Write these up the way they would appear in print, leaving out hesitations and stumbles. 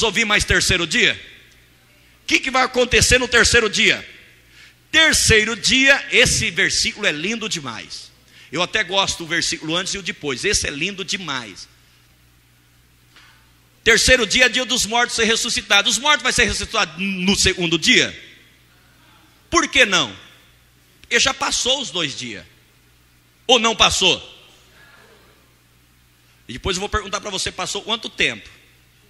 ouvir mais terceiro dia? O que vai acontecer no terceiro dia? Terceiro dia, esse versículo é lindo demais. Eu até gosto do versículo antes e o depois. Esse é lindo demais. Terceiro dia é dia dos mortos ser ressuscitados. Os mortos vão ser ressuscitados no segundo dia? Por que não? Porque já passou os 2 dias. Ou não passou? E depois eu vou perguntar para você, passou quanto tempo?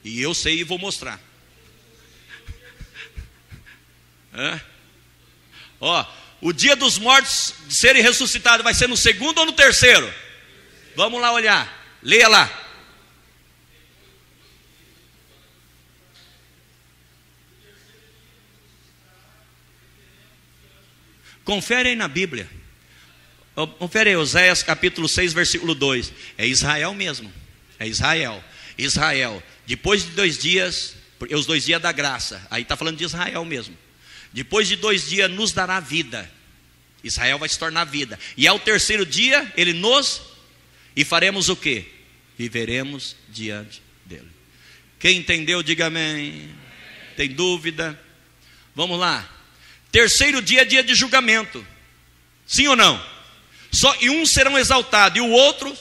E eu sei e vou mostrar. O dia dos mortos serem ressuscitados vai ser no segundo ou no terceiro? Vamos lá olhar. Leia lá. Confere aí na Bíblia. Confere aí, Oséias capítulo 6, versículo 2. É Israel mesmo. É Israel. Israel. Depois de 2 dias, porque os 2 dias da graça. Aí está falando de Israel mesmo. Depois de 2 dias nos dará vida. Israel vai se tornar vida. E ao terceiro dia, ele nos... E faremos o quê? Viveremos diante dele. Quem entendeu, diga amém. Tem dúvida? Vamos lá. Terceiro dia é dia de julgamento. Sim ou não? E uns serão exaltados e o outro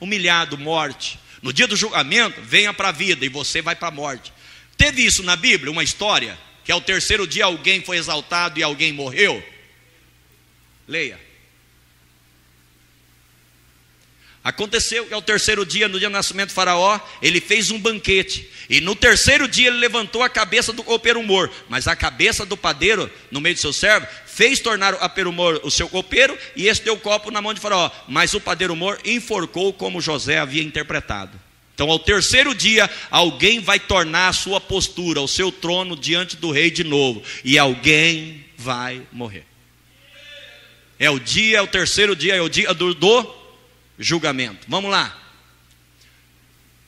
humilhado, morte. No dia do julgamento, venha para a vida e você vai para a morte. Teve isso na Bíblia, uma história, que ao terceiro dia alguém foi exaltado e alguém morreu? Leia. Aconteceu que ao terceiro dia, no dia do nascimento do faraó, ele fez um banquete. E no terceiro dia ele levantou a cabeça do copeiro mor. Mas a cabeça do padeiro, no meio do seu servo, fez tornar o copeiro mor o seu copeiro. E este deu o copo na mão de faraó. Mas o padeiro mor enforcou como José havia interpretado. Então ao terceiro dia, alguém vai tornar a sua postura, o seu trono diante do rei de novo. E alguém vai morrer. É o terceiro dia, é o dia do julgamento. Vamos lá.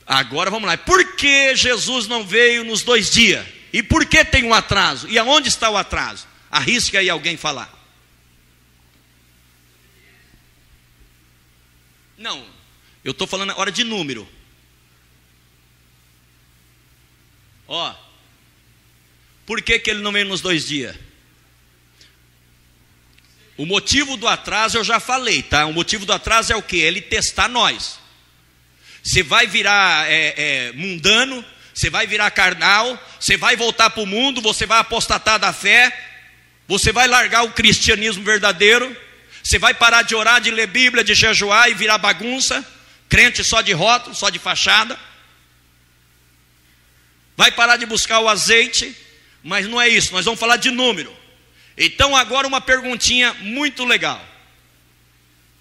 Agora vamos lá. Por que Jesus não veio nos 2 dias? E por que tem um atraso? E aonde está o atraso? Arrisca aí alguém falar. Não, eu estou falando agora de número. Por que ele não veio nos 2 dias? O motivo do atraso eu já falei, tá? O motivo do atraso é o quê? Ele testar nós. Você vai virar mundano, você vai virar carnal, você vai voltar para o mundo, você vai apostatar da fé, você vai largar o cristianismo verdadeiro, você vai parar de orar, de ler Bíblia, de jejuar e virar bagunça, crente só de rótulo, só de fachada. Vai parar de buscar o azeite, mas não é isso, nós vamos falar de número. Então agora uma perguntinha muito legal.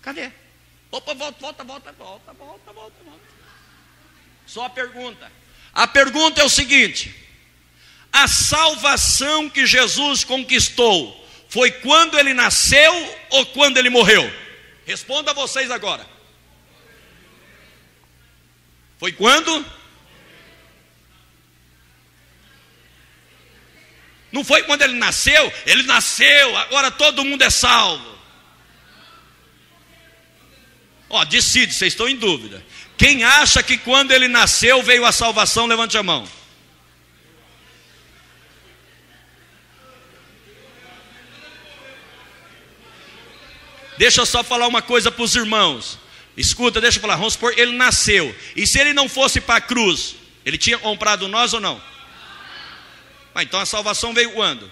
Cadê? Opa, volta. Só a pergunta. A pergunta é o seguinte: a salvação que Jesus conquistou foi quando ele nasceu ou quando ele morreu? Responda vocês agora. Foi quando? Não foi quando ele nasceu, agora todo mundo é salvo. Decide, vocês estão em dúvida. Quem acha que quando ele nasceu veio a salvação, levante a mão. Deixa eu só falar uma coisa para os irmãos. Escuta, deixa eu falar. Vamos supor, ele nasceu. E se ele não fosse para a cruz, ele tinha comprado nós ou não? Então a salvação veio quando?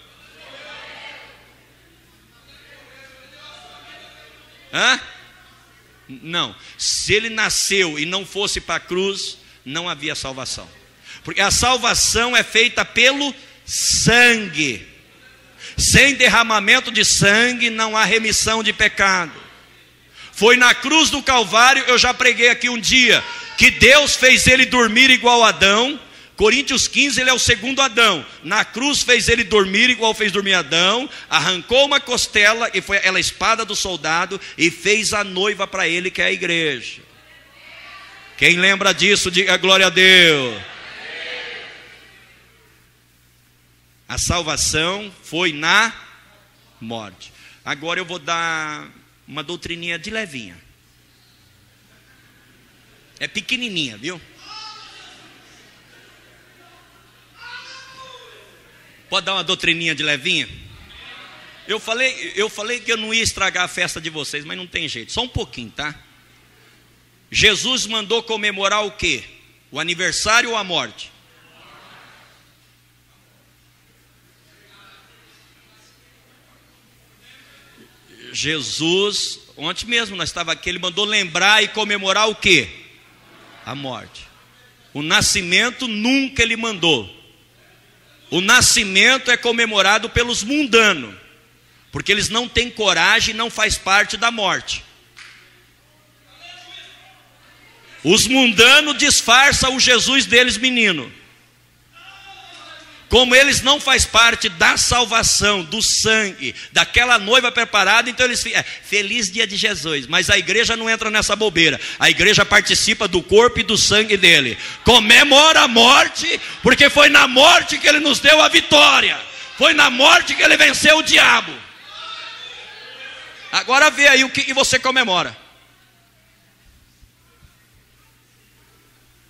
Não. Se ele nasceu e não fosse para a cruz, não havia salvação. Porque a salvação é feita pelo sangue. Sem derramamento de sangue não há remissão de pecado. Foi na cruz do Calvário, eu já preguei aqui um dia, que Deus fez ele dormir igual a Adão. Coríntios 15, ele é o segundo Adão. Na cruz fez ele dormir igual fez dormir Adão. Arrancou uma costela, que foi aquela espada do soldado, e fez a noiva para ele, que é a igreja. Quem lembra disso, diga glória a Deus. A salvação foi na morte. Agora eu vou dar uma doutrininha de levinha. É pequenininha, viu? Pode dar uma doutrininha de levinha? Eu falei que eu não ia estragar a festa de vocês, mas não tem jeito, só um pouquinho, tá? Jesus mandou comemorar o quê? O aniversário ou a morte? Jesus, ontem mesmo nós estávamos aqui, ele mandou lembrar e comemorar o quê? A morte. O nascimento nunca ele mandou. O nascimento é comemorado pelos mundanos, porque eles não têm coragem e não faz parte da morte. Os mundanos disfarçam o Jesus deles menino. Como eles não faz parte da salvação, do sangue, daquela noiva preparada, então eles ficam, feliz dia de Jesus. Mas a igreja não entra nessa bobeira. A igreja participa do corpo e do sangue dele. Comemora a morte, porque foi na morte que ele nos deu a vitória. Foi na morte que ele venceu o diabo. Agora vê aí o que você comemora.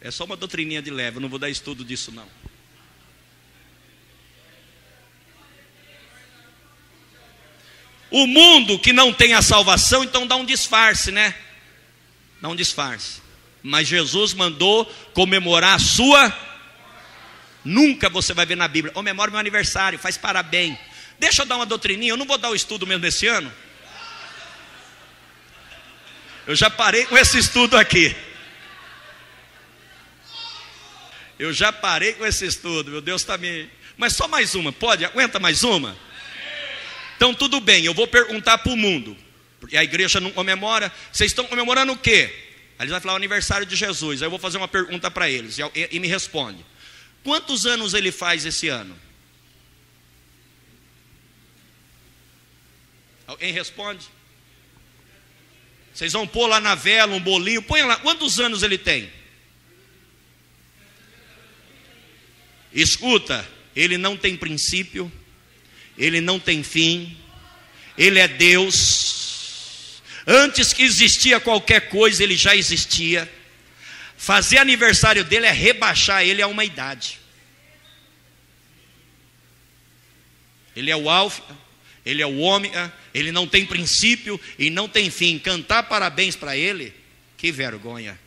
É só uma doutrininha de leve, eu não vou dar estudo disso não. O mundo que não tem a salvação, então dá um disfarce, né? Dá um disfarce. Mas Jesus mandou comemorar a sua. Nunca você vai ver na Bíblia, comemora meu aniversário, faz parabéns. Deixa eu dar uma doutrininha, eu não vou dar o estudo mesmo esse ano. Eu já parei com esse estudo aqui. Eu já parei com esse estudo, meu Deus está me... Mas só mais uma, pode? Aguenta mais uma? Então tudo bem, eu vou perguntar para o mundo, porque a igreja não comemora. Vocês estão comemorando o quê? Aí eles vão falar o aniversário de Jesus. Aí eu vou fazer uma pergunta para eles e me responde. Quantos anos ele faz esse ano? Alguém responde? Vocês vão pôr lá na vela um bolinho, põe lá, quantos anos ele tem? Escuta, ele não tem princípio, ele não tem fim, ele é Deus. Antes que existia qualquer coisa, ele já existia. Fazer aniversário dele é rebaixar ele a uma idade. Ele é o alfa, ele é o ômega, ele não tem princípio e não tem fim. Cantar parabéns para ele, que vergonha.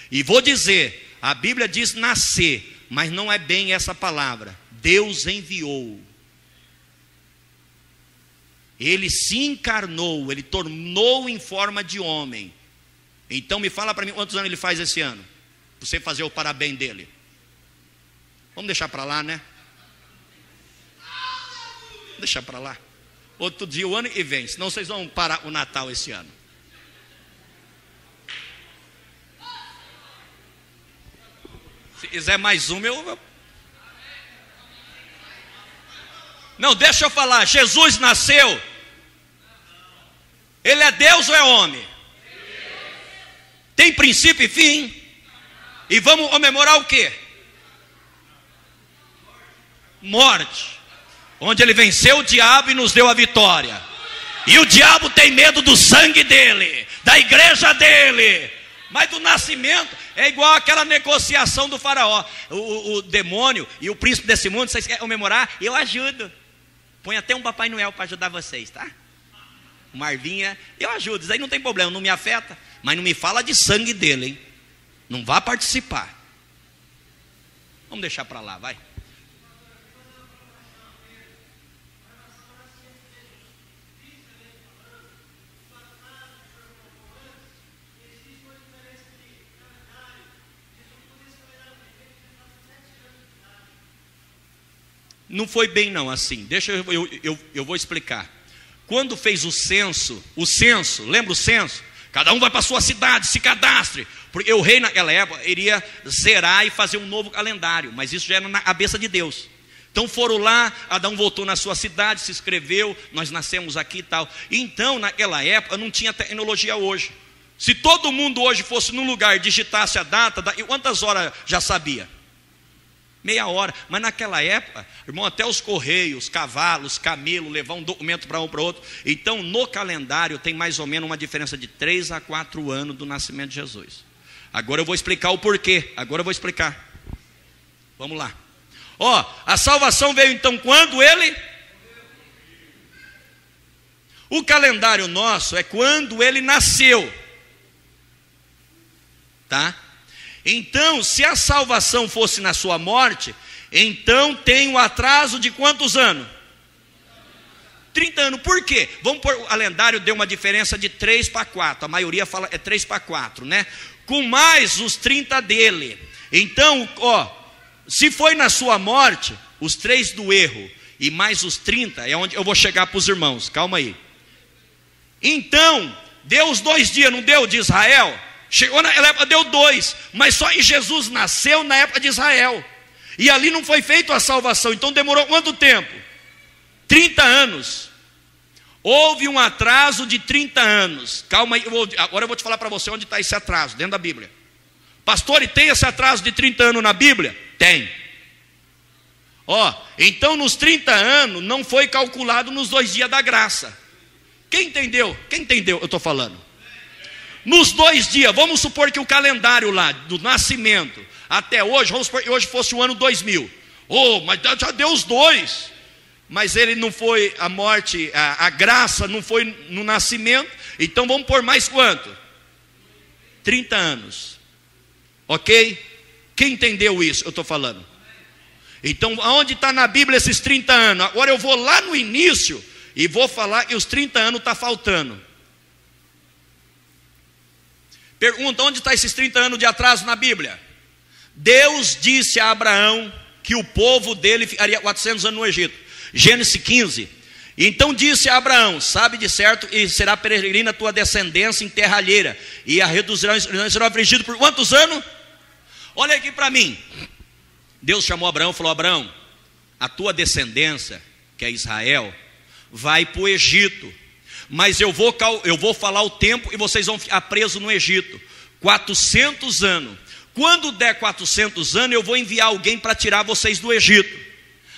E vou dizer, a Bíblia diz nascer, mas não é bem essa palavra. Deus enviou. Ele se encarnou, ele tornou em forma de homem. Então me fala para mim quantos anos ele faz esse ano, para você fazer o parabéns dele. Vamos deixar para lá, né? Deixar para lá. Outro dia o ano que vem, senão vocês vão parar o Natal esse ano. Se quiser mais uma, eu... Não, deixa eu falar. Jesus nasceu. Ele é Deus ou é homem? Tem princípio e fim. E vamos comemorar o quê? Morte. Onde ele venceu o diabo e nos deu a vitória. E o diabo tem medo do sangue dele, da igreja dele. Mas do nascimento é igual aquela negociação do faraó. O demônio e o príncipe desse mundo, vocês querem comemorar? Eu ajudo. Põe até um Papai Noel para ajudar vocês, tá? Marvinha, eu ajudo, isso aí não tem problema, não me afeta. Mas não me fala de sangue dele, hein? Não vá participar. Vamos deixar para lá, vai. Não foi bem não assim, deixa eu vou explicar. Quando fez o censo, lembra o censo? Cada um vai para a sua cidade, se cadastre. Porque o rei naquela época iria zerar e fazer um novo calendário, mas isso já era na cabeça de Deus. Então foram lá, Adão voltou na sua cidade, se inscreveu, nós nascemos aqui e tal. Então naquela época não tinha tecnologia hoje. Se todo mundo hoje fosse num lugar e digitasse a data, quantas horas já sabia? Meia hora, mas naquela época, irmão, até os correios, cavalos, camelo, levar um documento para um para outro. Então no calendário tem mais ou menos uma diferença de 3 a 4 anos do nascimento de Jesus. Agora eu vou explicar o porquê, agora eu vou explicar. Vamos lá. Ó, a salvação veio então quando ele... O calendário nosso é quando ele nasceu. Tá? Então, se a salvação fosse na sua morte, então tem um atraso de quantos anos? 30 anos. Por quê? Vamos pôr, o calendário deu uma diferença de 3 para 4. A maioria fala é 3 para 4, né? Com mais os 30 dele. Então, ó, se foi na sua morte, os 3 do erro e mais os 30, é onde eu vou chegar para os irmãos. Calma aí. Então, deu os 2 dias, não deu, de Israel? Chegou na época, deu 2, mas só Jesus nasceu na época de Israel. E ali não foi feita a salvação. Então demorou quanto tempo? 30 anos. Houve um atraso de 30 anos. Calma aí, agora eu vou te falar para você onde está esse atraso, dentro da Bíblia. Pastor, e tem esse atraso de 30 anos na Bíblia? Tem. Ó, então nos 30 anos não foi calculado nos 2 dias da graça. Quem entendeu? Quem entendeu? Eu estou falando. Nos 2 dias, vamos supor que o calendário lá, do nascimento até hoje, vamos supor que hoje fosse o ano 2000. Oh, mas já deu os 2. Mas ele não foi, a morte, a graça não foi no nascimento. Então vamos pôr mais quanto? 30 anos. Ok? Quem entendeu isso? Eu estou falando. Então, aonde está na Bíblia esses 30 anos? Agora eu vou lá no início e vou falar que os 30 anos está faltando. Pergunta, onde está esses 30 anos de atraso na Bíblia? Deus disse a Abraão que o povo dele ficaria 400 anos no Egito. Gênesis 15. Então disse a Abraão, sabe de certo, e será peregrina a tua descendência em terra alheira, e a reduzirão, serão afligidos por quantos anos? Olha aqui para mim. Deus chamou Abraão e falou, Abraão, a tua descendência, que é Israel, vai para o Egito, mas eu vou falar o tempo e vocês vão ficar presos no Egito, 400 anos, quando der 400 anos eu vou enviar alguém para tirar vocês do Egito.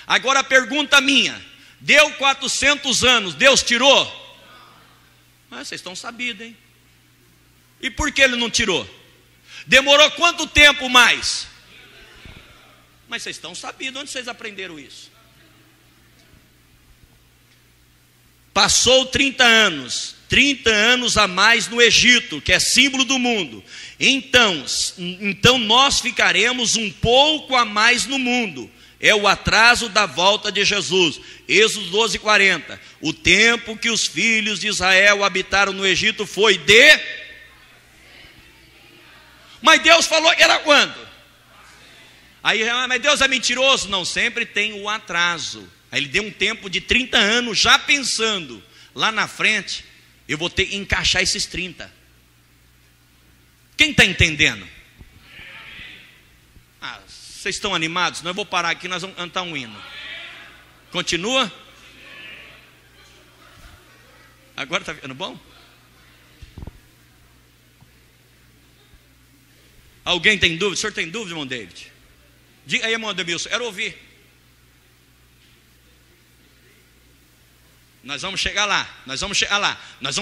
Agora a pergunta minha, deu 400 anos, Deus tirou? Mas vocês estão sabidos, hein? E por que ele não tirou? Demorou quanto tempo mais? Mas vocês estão sabidos, onde vocês aprenderam isso? Passou 30 anos, 30 anos a mais no Egito, que é símbolo do mundo. Então nós ficaremos um pouco a mais no mundo. É o atraso da volta de Jesus. Êxodo 12:40. O tempo que os filhos de Israel habitaram no Egito foi de... Mas Deus falou que era quando? Aí, mas Deus é mentiroso? Não, sempre tem o atraso. Aí ele deu um tempo de 30 anos, já pensando, lá na frente, eu vou ter que encaixar esses 30. Quem está entendendo? Ah, vocês estão animados? Não, eu vou parar aqui, nós vamos cantar um hino. Continua? Agora está ficando bom? Alguém tem dúvida? O senhor tem dúvida, irmão David? Diga aí, irmão Ademilson, quero ouvir. Nós vamos chegar lá, nós vamos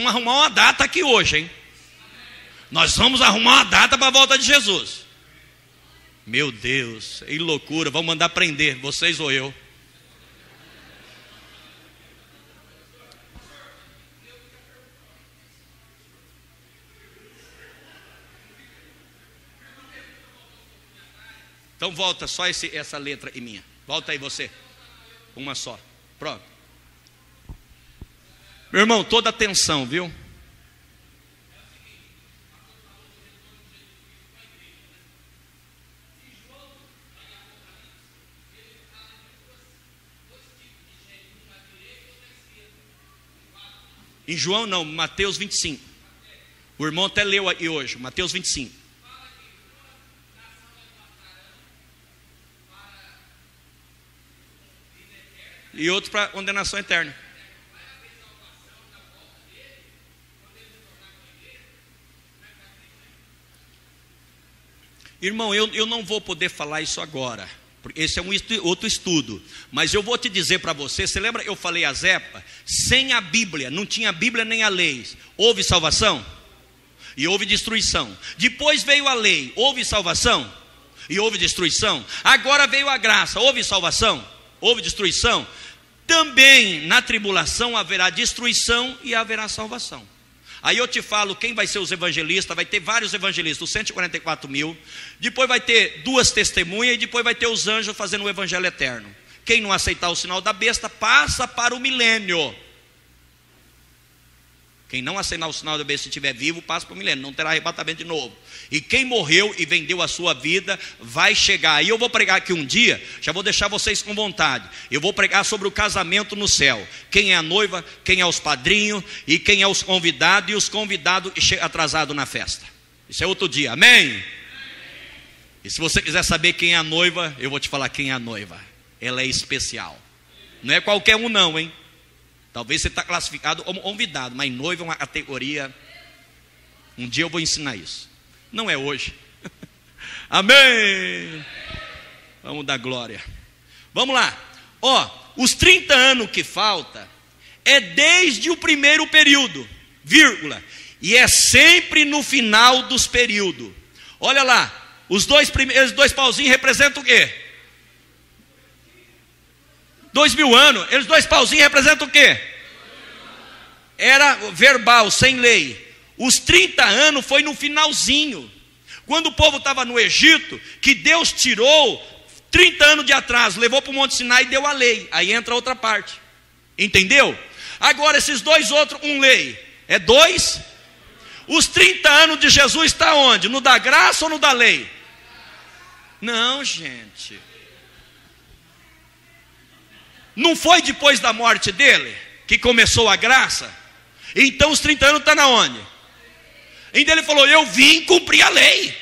arrumar uma data aqui hoje, hein? Nós vamos arrumar uma data para a volta de Jesus. Meu Deus, que loucura, vamos mandar prender, vocês ou eu. Então volta só essa letra e minha. Volta aí você. Uma só. Pronto. Meu irmão, toda atenção, viu? Em João não, Mateus 25. O irmão até leu aí hoje, Mateus 25. E outro para condenação eterna. Irmão, eu não vou poder falar isso agora, porque esse é um outro estudo. Mas eu vou te dizer para você, você lembra, eu falei a Zepa, sem a Bíblia, não tinha Bíblia nem a lei, houve salvação? E houve destruição. Depois veio a lei, houve salvação? e houve destruição. Agora veio a graça, houve salvação, houve destruição. Também na tribulação haverá destruição e haverá salvação. Aí eu te falo quem vai ser os evangelistas. Vai ter vários evangelistas, os 144 mil. Depois vai ter 2 testemunhas. E depois vai ter os anjos fazendo o evangelho eterno. Quem não aceitar o sinal da besta passa para o milênio. Quem não aceitar o sinal da besta e estiver vivo, passa para o milênio, não terá arrebatamento de novo. E quem morreu e vendeu a sua vida vai chegar. Aí eu vou pregar aqui um dia, já vou deixar vocês com vontade. Eu vou pregar sobre o casamento no céu. Quem é a noiva, quem é os padrinhos e quem é os convidados. E os convidados atrasados na festa. Isso é outro dia, amém? E se você quiser saber quem é a noiva, eu vou te falar quem é a noiva. Ela é especial. Não é qualquer um não, hein? Talvez você está classificado como convidado, mas noiva é uma categoria. Um dia eu vou ensinar isso. Não é hoje. Amém. Vamos dar glória. Vamos lá. Ó, os 30 anos que falta é desde o primeiro período, vírgula. E é sempre no final dos períodos. Olha lá, os dois pauzinhos representam o quê? 2000 anos. Eles 2 pauzinhos representam o quê? Era verbal, sem lei. Os 30 anos foi no finalzinho. Quando o povo estava no Egito, que Deus tirou 30 anos de atraso, levou para o Monte Sinai e deu a lei. Aí entra outra parte. Entendeu? Agora esses 2 outros, lei. É 2. Os 30 anos de Jesus está onde? No da graça ou no da lei? Não, gente. Não foi depois da morte dele que começou a graça? Então os 30 anos estão na onde? Ainda ele falou, eu vim cumprir a lei.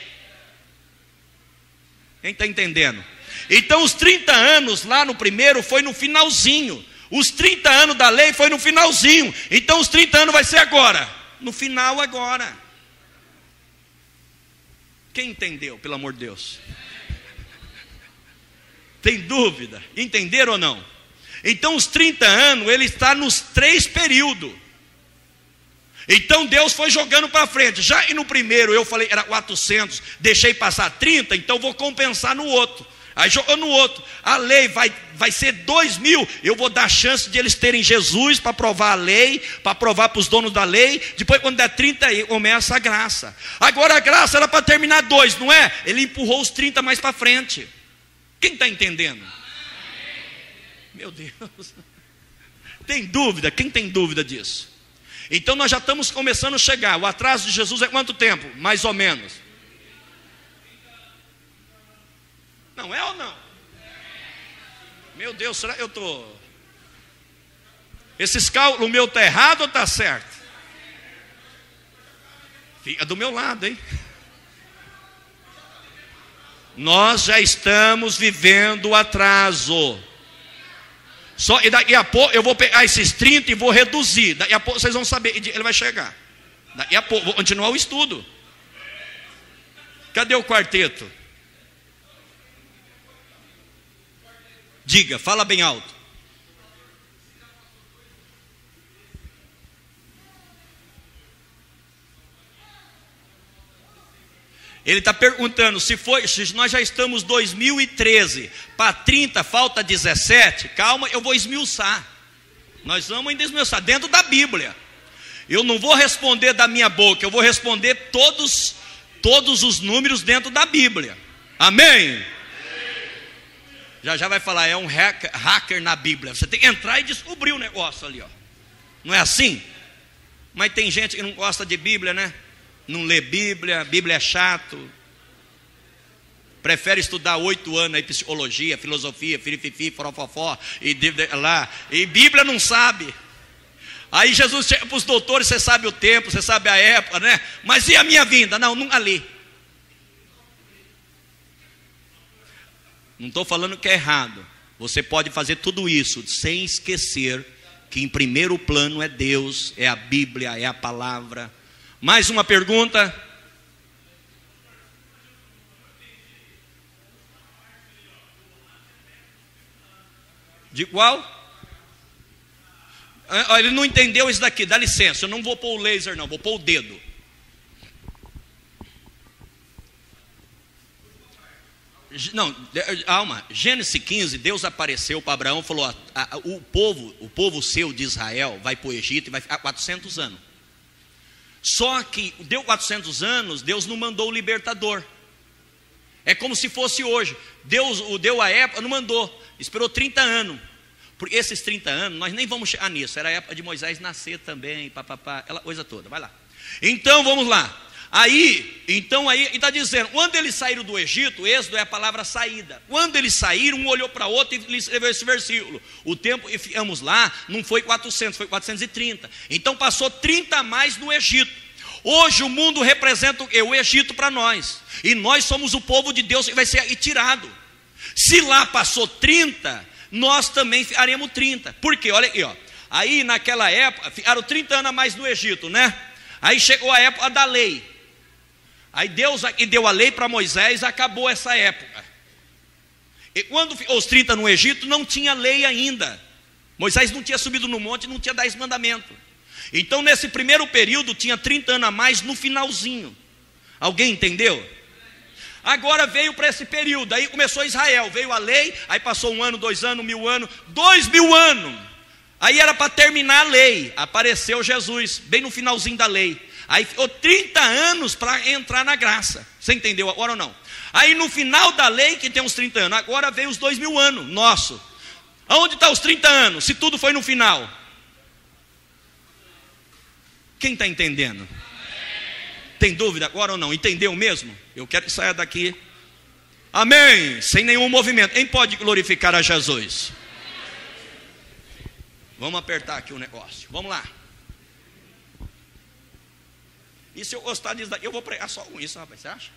Quem está entendendo? Então os 30 anos lá no primeiro foi no finalzinho. Os 30 anos da lei foi no finalzinho. Então os 30 anos vai ser agora. No final agora. Quem entendeu, pelo amor de Deus? Tem dúvida? Entenderam ou não? Então os 30 anos, ele está nos 3 períodos. Então Deus foi jogando para frente. Já e no primeiro eu falei, era 400, deixei passar 30, então vou compensar no outro. Aí jogou no outro. A lei vai ser 2000. Eu vou dar chance de eles terem Jesus para provar a lei, para provar para os donos da lei. Depois quando der 30 aí começa a graça. Agora a graça era para terminar 2, não é? Ele empurrou os 30 mais para frente. Quem está entendendo? Meu Deus. Tem dúvida? Quem tem dúvida disso? Então nós já estamos começando a chegar. O atraso de Jesus é quanto tempo? Mais ou menos. Não é ou não? Meu Deus, será que eu estou... Esses cálculos meu está errado ou está certo? Fica do meu lado, hein? Nós já estamos vivendo o atraso. E daqui a pouco eu vou pegar esses 30 e vou reduzir. Daqui a pouco vocês vão saber, ele vai chegar. Daqui a pouco, vou continuar o estudo. Cadê o quarteto? Diga, fala bem alto. Ele está perguntando se nós já estamos 2013, para 30 falta 17, calma, eu vou esmiuçar. Nós vamos ainda esmiuçar, dentro da Bíblia. Eu não vou responder da minha boca, eu vou responder todos os números dentro da Bíblia. Amém? Já vai falar, é um hacker na Bíblia. Você tem que entrar e descobrir o negócio ali, ó. Não é assim? Mas tem gente que não gosta de Bíblia, né? Não lê Bíblia, Bíblia é chato. Prefere estudar 8 anos aí, psicologia, filosofia, firififi, forofofó, e Bíblia não sabe. Aí Jesus chega para os doutores, você sabe o tempo, você sabe a época, né? Mas e a minha vinda? Não, nunca li. Não estou falando que é errado. Você pode fazer tudo isso sem esquecer que em primeiro plano é Deus, é a Bíblia, é a palavra. Mais uma pergunta? De qual? Ele não entendeu isso daqui, dá licença, eu não vou pôr o laser não, vou pôr o dedo. Não, alma, Gênesis 15, Deus apareceu para Abraão e falou: o povo seu de Israel vai para o Egito e vai ficar 400 anos. Só que deu 400 anos, Deus não mandou o libertador. É como se fosse hoje. Deus o deu a época, não mandou, esperou 30 anos. Por esses 30 anos, nós nem vamos chegar nisso. Era a época de Moisés nascer também, papapá, aquela coisa toda. Vai lá. Então vamos lá. Aí está dizendo, quando eles saíram do Egito, êxodo é a palavra saída. Quando eles saíram, um olhou para o outro e escreveu esse versículo. O tempo que ficamos lá não foi 400, foi 430. Então passou 30 a mais no Egito. Hoje o mundo representa o Egito para nós. E nós somos o povo de Deus que vai ser retirado. Se lá passou 30, nós também ficaremos 30. Por quê? Olha aqui, ó. Aí naquela época, ficaram 30 anos a mais no Egito, né? Aí chegou a época da lei. Aí Deus aqui deu a lei para Moisés, acabou essa época. E quando ficou os 30 no Egito, não tinha lei ainda. Moisés não tinha subido no monte, não tinha 10 mandamentos. Então nesse primeiro período tinha 30 anos a mais no finalzinho. Alguém entendeu? Agora veio para esse período, aí começou Israel, veio a lei, aí passou 1 ano, 2 anos, 1000 anos, 2000 anos. Aí era para terminar a lei, apareceu Jesus, bem no finalzinho da lei. Aí ficou 30 anos para entrar na graça. Você entendeu agora ou não? Aí no final da lei, que tem uns 30 anos, agora veio os 2000 anos, nosso. Aonde está os 30 anos, se tudo foi no final? Quem está entendendo? Tem dúvida agora ou não? Entendeu mesmo? Eu quero que saia daqui. Amém. Sem nenhum movimento. Quem pode glorificar a Jesus? Vamos apertar aqui o negócio. Vamos lá. E se eu gostar disso daqui, eu vou pregar só com isso, rapaz. Você acha?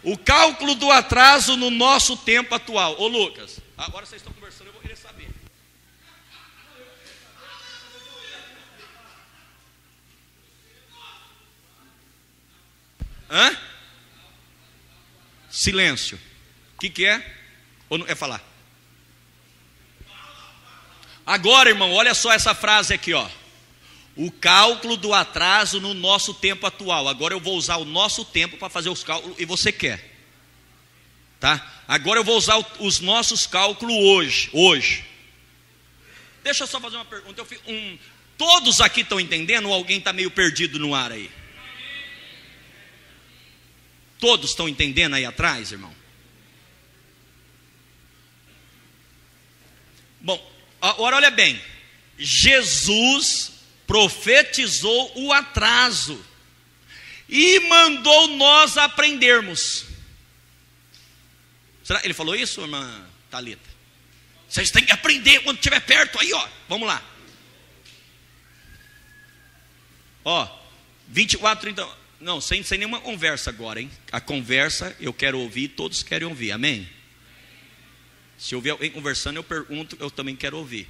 O cálculo do atraso no nosso tempo atual. Ô Lucas, agora vocês estão conversando, eu vou querer saber. Hã? Silêncio. O que é? Ou não é falar? Agora, irmão, olha só essa frase aqui, ó. O cálculo do atraso no nosso tempo atual. Agora eu vou usar o nosso tempo para fazer os cálculos e você quer. Tá? Agora eu vou usar os nossos cálculos hoje. Deixa eu só fazer uma pergunta. Todos aqui estão entendendo ou alguém está meio perdido no ar aí? Todos estão entendendo aí atrás, irmão? Bom, agora olha bem. Jesus profetizou o atraso e mandou nós aprendermos. Será que ele falou isso, irmã Thalita? Vocês têm que aprender quando estiver perto aí, ó. Vamos lá. Ó, 24, 30. Não, sem nenhuma conversa agora, hein? A conversa eu quero ouvir, todos querem ouvir, amém? Se houver alguém conversando, eu pergunto, eu também quero ouvir.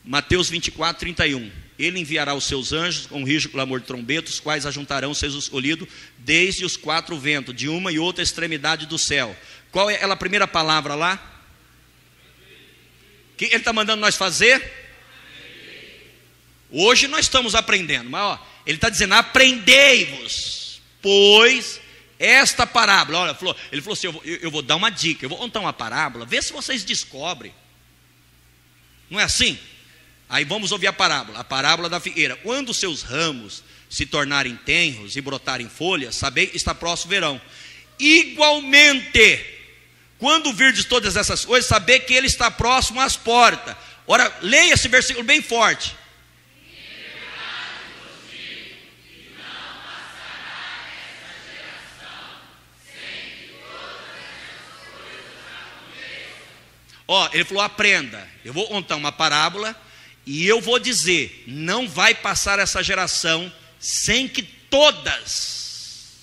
Mateus 24, 31. Ele enviará os seus anjos com rígido clamor de trombeta, os quais ajuntarão os seus escolhidos desde os 4 ventos, de uma e outra extremidade do céu. Qual é aquela primeira palavra lá? O que ele está mandando nós fazer? Hoje nós estamos aprendendo, mas ó, ele está dizendo, aprendei-vos, pois esta parábola, olha, ele falou assim, eu vou dar uma dica, eu vou contar uma parábola, vê se vocês descobrem. Não é assim? Aí vamos ouvir a parábola da figueira. Quando os seus ramos se tornarem tenros e brotarem folhas, sabei que está próximo o verão. Igualmente, quando virdes todas essas coisas, sabei que ele está próximo às portas. Ora, leia esse versículo bem forte. Ó, ele falou, aprenda. Eu vou contar uma parábola e eu vou dizer, não vai passar essa geração sem que todas.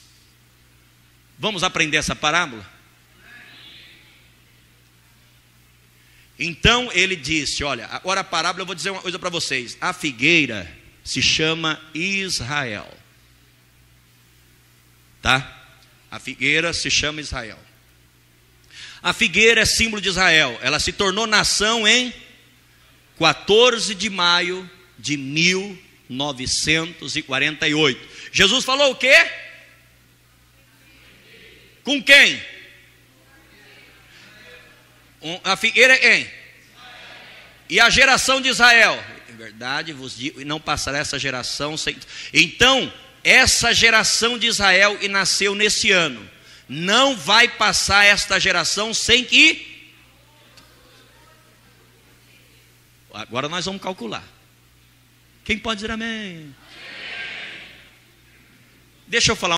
Vamos aprender essa parábola? Então ele disse, olha, agora a parábola, eu vou dizer uma coisa para vocês. A figueira se chama Israel. Tá? A figueira se chama Israel. A figueira é símbolo de Israel. Ela se tornou nação em 14 de maio de 1948. Jesus falou o quê? Com quem? A figueira é quem? E a geração de Israel? Em verdade vos digo, e não passará essa geração sem... Então, essa geração de Israel que nasceu nesse ano, não vai passar esta geração sem que... Agora nós vamos calcular. Quem pode dizer amém? Deixa eu falar